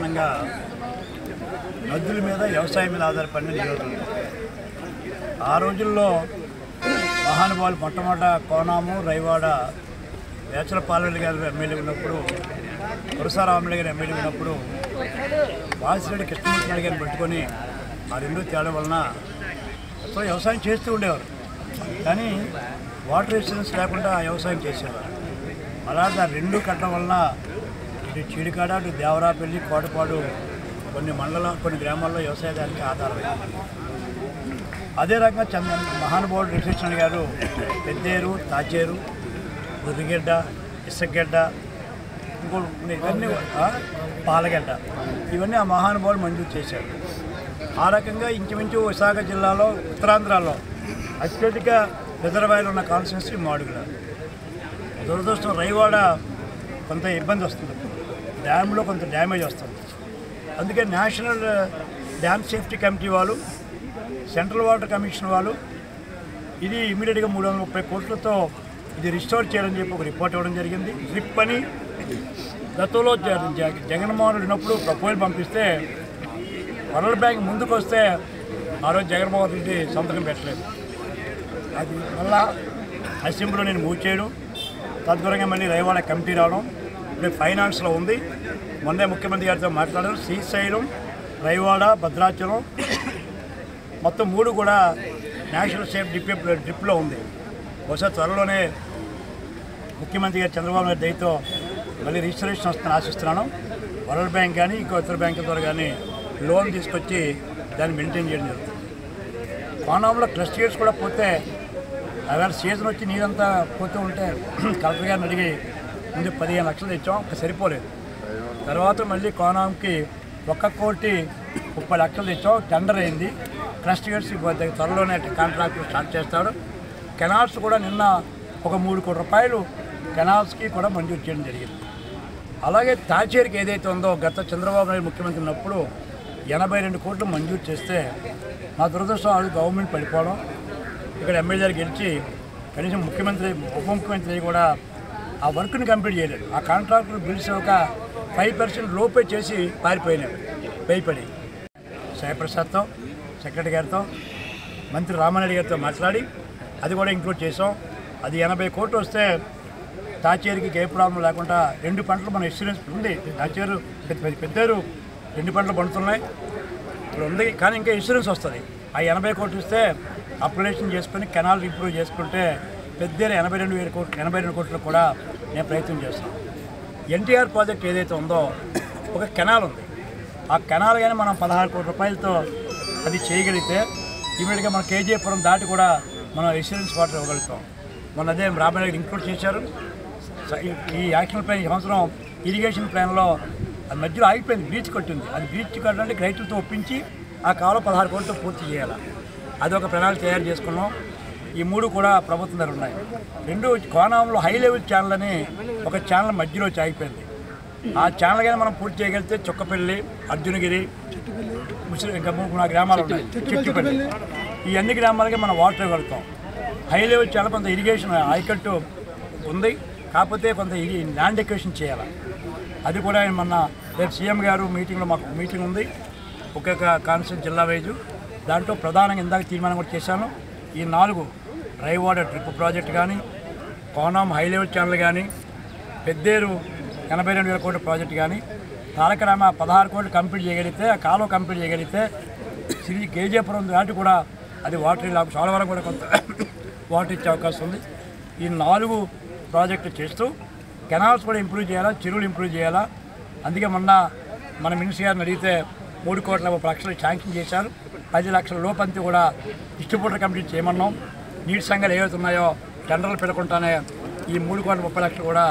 ప్రధానంగా నదుల మీద వ్యవసాయం మీద ఆధారపడిన నియోజకవర్గం. ఆ రోజుల్లో మహానుభావులు మొట్టమొదట కోనాము రైవాడ వేచలపాలెల్లి గారు ఎమ్మెల్యే ఉన్నప్పుడు, కురసారామరెడ్డి గారు ఎమ్మెల్యే ఉన్నప్పుడు వాసిరెడ్డి కృష్ణమూర్తి గారిని పెట్టుకొని ఆ రెండు తేడా వలన అసలు వ్యవసాయం చేస్తూ ఉండేవారు. కానీ వాటర్ రెసిస్టెన్స్ లేకుండా వ్యవసాయం చేసేవారు. అలాంటి ఆ రెండు కట్టడం వలన ఇటు చీడికాడ, అటు దేవరాపల్లి, కోటపాడు కొన్ని గ్రామాల్లో వ్యవసాయానికి ఆధారమైంది. అదే రకంగా మహానుభావుడు రిఫ్లెక్షన్ గారు పెద్దేరు, తాచేరు, బుర్రిగడ్డ, ఇసుగడ్డ, ఇవన్నీ పాలగడ్డ, ఇవన్నీ ఆ మహానుభావుడు మంజూరు చేశారు. ఆ రకంగా ఇంచుమించు విశాఖ జిల్లాలో ఉత్తరాంధ్రలో అత్యధిక రిజర్వాయర్లు ఉన్న కాన్స్టిట్యున్సీ మాడుగుల. దురదృష్టం రైవాడ కొంత ఇబ్బంది వస్తుంది, డ్యామ్లో కొంత డ్యామేజ్ వస్తుంది. అందుకే నేషనల్ డ్యామ్ సేఫ్టీ కమిటీ వాళ్ళు, సెంట్రల్ వాటర్ కమిషన్ వాళ్ళు ఇది ఇమీడియట్గా 330 కోట్లతో ఇది రిస్టోర్ చేయాలని చెప్పి ఒక రిపోర్ట్ ఇవ్వడం జరిగింది. డ్రిప్ అని గతంలో జగన్మోహన్ రెడ్డి ఉన్నప్పుడు ప్రపోజల్ పంపిస్తే వరల్డ్ బ్యాంక్ ముందుకు వస్తే ఆ రోజు జగన్మోహన్ రెడ్డి సంతకం పెట్టలేదు. అది మళ్ళా అసెంబ్లీలో నేను మూవ్ చేయడం, తద్వారంగా మళ్ళీ రైవాడ కమిటీ రావడం, ఇప్పుడు ఫైనాన్స్లో ఉంది. మొన్నే ముఖ్యమంత్రి గారితో మాట్లాడారు. శ్రీశైలం, రైవాడ, భద్రాచలం మొత్తం 3 కూడా నేషనల్ సేఫ్ డ్రిప్లో ఉంది. బహుశా త్వరలోనే ముఖ్యమంత్రి గారు చంద్రబాబు నాయుడు దయతో మళ్ళీ రిజిస్ట్రేషన్ వస్తుందని ఆశిస్తున్నాను. వరల్డ్ బ్యాంక్ కానీ ఇంకో ఇతర బ్యాంకుల ద్వారా కానీ లోన్ తీసుకొచ్చి దాన్ని మెయింటైన్ చేయడం జరుగుతుంది. కోనాంలో క్లస్టర్స్ కూడా పోతే అలా సీజన్ వచ్చి నీరంతా పోతూ ఉంటే కలెక్టర్ గారిని అడిగి ముందు 15 లక్షలు తెచ్చాం, సరిపోలేదు. తర్వాత మళ్ళీ కోనాంకి 1,30,30 లక్షలు తెచ్చాం, టెండర్ అయింది. క్లస్టర్స్ త్వరలోనే కాంట్రాక్ట్ స్టార్ట్ చేస్తాడు. కెనాల్స్ కూడా నిన్న ఒక 3 కోట్ల రూపాయలు కెనాల్స్కి కూడా మంజూరు చేయడం జరిగింది. అలాగే తాచేరికి ఏదైతే ఉందో గత చంద్రబాబు నాయుడు ముఖ్యమంత్రి ఉన్నప్పుడు 82 కోట్లు మంజూరు చేస్తే మా దురదృష్టం అది గవర్నమెంట్ పడిపోవడం, ఇక్కడ ఎమ్మెల్యే గెలిచి కనీసం ముఖ్యమంత్రి ఉప ముఖ్యమంత్రి కూడా ఆ వర్క్ని కంప్లీట్ చేయలేదు. ఆ కాంట్రాక్టర్ బిల్స్ ఒక 5% లోపే చేసి పారిపోయినాడు భయపడి. సాయిప్రసాద్తో, సెక్రటరీ గారితో, మంత్రి రామారెడ్డి గారితో మాట్లాడి అది కూడా ఇంక్లూడ్ చేసాం. అది 80 కోట్లు వస్తే తాచేరికి ఏ ప్రాబ్లం లేకుండా 2 పంటలు మన ఇన్సూరెన్స్ ఉంది. తాచేరు పెద్దారు 2 పంటలు పండుతున్నాయి ఇప్పుడు ఉంది, కానీ ఇంకా ఇన్సూరెన్స్ వస్తుంది. ఆ 80 కోట్లు ఇస్తే అప్లికేషన్ చేసుకుని కెనాల్ ఇంప్రూవ్ చేసుకుంటే పెద్దారు 82 కోట్లకు కూడా నేను ప్రయత్నం చేస్తాను. ఎన్టీఆర్ ప్రాజెక్ట్ ఏదైతే ఉందో ఒక కెనాల్ ఉంది. ఆ కెనాల్ కానీ మనం 16 కోట్ల రూపాయలతో అది చేయగలిగితే ఇమీడియట్గా మన కేజీపురం దాటి కూడా మనం ఇన్సూరెన్స్ వాటర్ ఇవ్వగలుగుతాం. మొన్న అదే రాబోయే ఇంక్లూడ్ చేశారు. ఈ యాక్షన్ ప్లాన్ ఈ సంవత్సరం ఇరిగేషన్ ప్లాన్లో అది మధ్యలో ఆగిపోయింది, బ్రీచ్ కొట్టింది. అది బ్రీచ్ కట్టడానికి రైతులతో ఒప్పించి ఆ కాలం 16 కోట్లతో పూర్తి చేయాలి. అది ఒక ప్రణాళిక తయారు చేసుకున్నాం. ఈ 3 కూడా ప్రభుత్వం దగ్గర ఉన్నాయి. 2 కోనాంలో హై లెవెల్ ఛానల్ అని ఒక ఛానల్ మధ్యలో ఆగిపోయింది. ఆ ఛానల్ కానీ మనం పూర్తి చేయగలిగితే చుక్కపల్లి, అర్జునగిరి, ఇంకా 3 గ్రామాలు ఉన్నాయి, చెట్టుపల్లి, ఈ అన్ని గ్రామాలకి మనం వాటర్ ఇవ్వగలుగుతాం. హై లెవెల్ ఛానల్ కొంత ఇరిగేషన్ ఆయకట్టు ఉంది, కాకపోతే కొంత ల్యాండ్ ఎక్వేషన్ చేయాలి. అది కూడా మొన్న రేపు సీఎం గారు మీటింగ్లో మాకు మీటింగ్ ఉంది ఒక్కొక్క కాన్స్టిట్యూన్సీ జిల్లా వైజు. దాంట్లో ప్రధానంగా ఇందాక తీర్మానం కూడా చేశాను. ఈ 4 రైవాడ డ్రిప్ ప్రాజెక్ట్ కానీ, కోనాం హై లెవెల్ ఛానల్ కానీ, పెద్దేరు 82,000 కోట్ల ప్రాజెక్ట్ కానీ, తారకరామ 16 కోట్లు కంప్లీట్ చేయగలిగితే, ఆ కాలువ కంప్లీట్ చేయగలిగితే కేజీపురం దాటి కూడా అది వాటర్ చాలా వరకు కూడా కొంత వాటర్ ఇచ్చే అవకాశం ఉంది. ఈ 4 ప్రాజెక్టులు చేస్తూ కెనాల్స్ కూడా ఇంప్రూవ్ చేయాలా, చెరువులు ఇంప్రూవ్ చేయాలా. అందుకే మొన్న మన మినిస్టర్ గారిని అడిగితే 3,30 లక్షలు శాంక్షన్ చేశారు. 10 లక్షల లోపంతి కూడా డిస్ట్రిబ్యూటర్ కంప్లీట్ చేయమన్నాం. నీటి సంఘాలు ఏవైతే ఉన్నాయో టెండర్లు పెట్టుకుంటానే ఈ 3,30 లక్షలు కూడా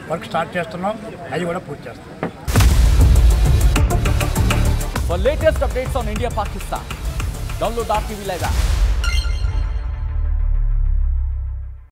వర్క్ స్టార్ట్ చేస్తున్నాం, అది కూడా పూర్తి చేస్తాం. For latest updates on India Pakistan, download our TV Live app.